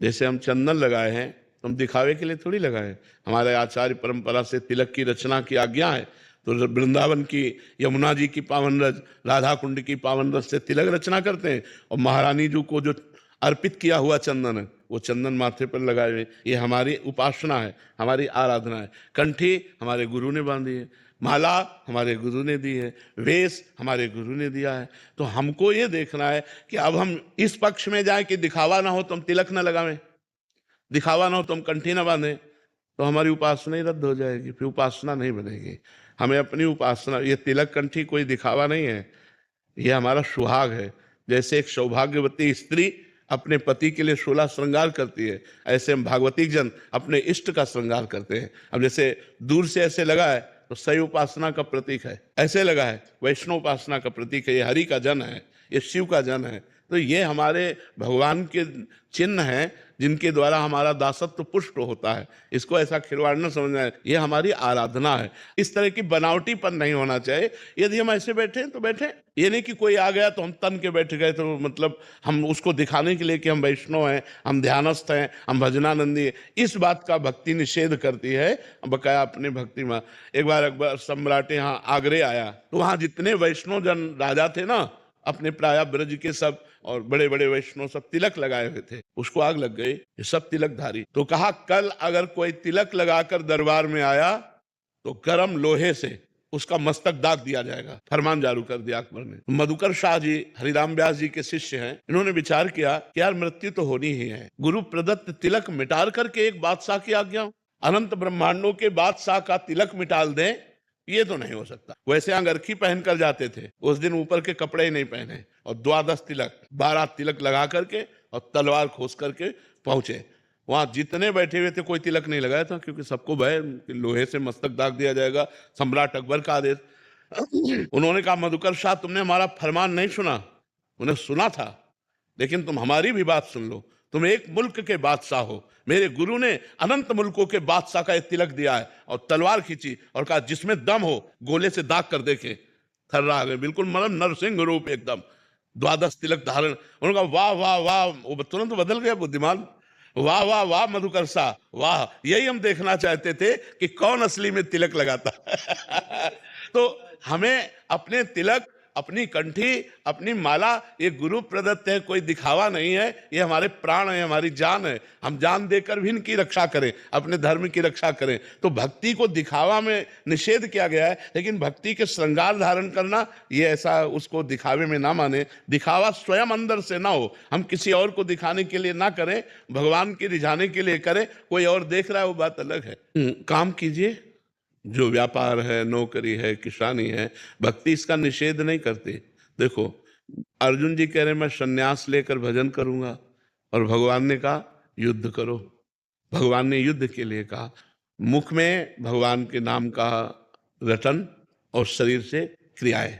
जैसे हम चंदन लगाए हैं तो हम दिखावे के लिए थोड़ी लगाए हैं। हमारे आचार्य परंपरा से तिलक की रचना की आज्ञा है। तो वृंदावन की, यमुना जी की पावन रज, राधा कुंड की पावन रज से तिलक रचना करते हैं और महारानी जी को जो अर्पित किया हुआ चंदन है वो चंदन माथे पर लगाए हुए। ये हमारी उपासना है, हमारी आराधना है। कंठी हमारे गुरु ने बांधी है, माला हमारे गुरु ने दी है, वेश हमारे गुरु ने दिया है। तो हमको ये देखना है कि अब हम इस पक्ष में जाए कि दिखावा ना हो तो हम तिलक ना लगावें, दिखावा ना हो तो हम कंठी ना बांधें, तो हमारी उपासना ही रद्द हो जाएगी, फिर उपासना नहीं बनेगी। हमें अपनी उपासना, ये तिलक कंठी कोई दिखावा नहीं है, ये हमारा सुहाग है। जैसे एक सौभाग्यवती स्त्री अपने पति के लिए 16 श्रृंगार करती है, ऐसे हम भागवती जन अपने इष्ट का श्रृंगार करते हैं। अब जैसे दूर से ऐसे लगा है तो सही उपासना का प्रतीक है, ऐसे लगा है वैष्णव उपासना का प्रतीक है, ये हरि का जन है, ये शिव का जन है। तो ये हमारे भगवान के चिन्ह हैं जिनके द्वारा हमारा दासत्व पुष्ट होता है। इसको ऐसा खिलवाड़ न समझना है, ये हमारी आराधना है। इस तरह की बनावटीपन नहीं होना चाहिए। यदि हम ऐसे बैठे तो बैठे, ये नहीं कि कोई आ गया तो हम तन के बैठ गए, तो मतलब हम उसको दिखाने के लिए कि हम वैष्णव हैं, हम ध्यानस्थ हैं, हम भजनानंदी हैं। इस बात का भक्ति निषेध करती है बकाया अपने भक्ति में। एक बार अकबर सम्राट यहाँ आगरे आया तो वहां जितने वैष्णव जन राजा थे ना, अपने प्राय ब्रज के सब और बड़े बड़े वैष्णव सब तिलक लगाए हुए थे। उसको आग लग गई, ये सब तिलकधारी। तो कहा कल अगर कोई तिलक लगाकर दरबार में आया तो गरम लोहे से उसका मस्तक दाग दिया जाएगा। फरमान जारी कर दिया अकबर ने। मधुकर शाह जी हरिराम व्यास जी के शिष्य हैं, इन्होंने विचार किया कि यार मृत्यु तो होनी ही है, गुरु प्रदत्त तिलक मिटार करके एक बादशाह की आज्ञा, अनंत ब्रह्मांडों के बादशाह का तिलक मिटाल दें, ये तो नहीं हो सकता। वैसे अंगरखी पहनकर जाते थे, उस दिन ऊपर के कपड़े ही नहीं पहने और 12 तिलक 12 तिलक लगा करके और तलवार खोस करके पहुंचे। वहां जितने बैठे हुए थे कोई तिलक नहीं लगाया था, क्योंकि सबको भय कि लोहे से मस्तक दाग दिया जाएगा, सम्राट अकबर का आदेश। उन्होंने कहा मधुकर शाह तुमने हमारा फरमान नहीं सुना। उन्हें सुना था, लेकिन तुम हमारी भी बात सुन लो। तुम एक मुल्क के बादशाह हो, मेरे गुरु ने अनंत मुल्कों के बादशाह का एक तिलक दिया है। और तलवार खींची और कहा जिसमें दम हो गोले से दाग कर देखे। थर्रा गए, बिल्कुल मतलब नरसिंह रूप एकदम, 12 तिलक धारण। उन्होंने कहा वाह वाह वाह, वो तुरंत बदल गया बुद्धिमान। वाह वाह वाह मधुकर शाह वाह, यही हम देखना चाहते थे कि कौन असली में तिलक लगाता। तो हमें अपने तिलक, अपनी कंठी, अपनी माला, ये गुरु प्रदत्त है, कोई दिखावा नहीं है। ये हमारे प्राण है, हमारी जान है। हम जान देकर भी इनकी रक्षा करें, अपने धर्म की रक्षा करें। तो भक्ति को दिखावा में निषेध किया गया है, लेकिन भक्ति के श्रृंगार धारण करना, ये ऐसा उसको दिखावे में ना माने। दिखावा स्वयं अंदर से ना हो, हम किसी और को दिखाने के लिए ना करें, भगवान के रिझाने के लिए करें। कोई और देख रहा है वो बात अलग है। काम कीजिए, जो व्यापार है, नौकरी है, किसानी है, भक्ति इसका निषेध नहीं करती। देखो अर्जुन जी कह रहे मैं सन्यास लेकर भजन करूंगा, और भगवान ने कहा युद्ध करो। भगवान ने युद्ध के लिए कहा, मुख में भगवान के नाम का रटन और शरीर से क्रियाएं।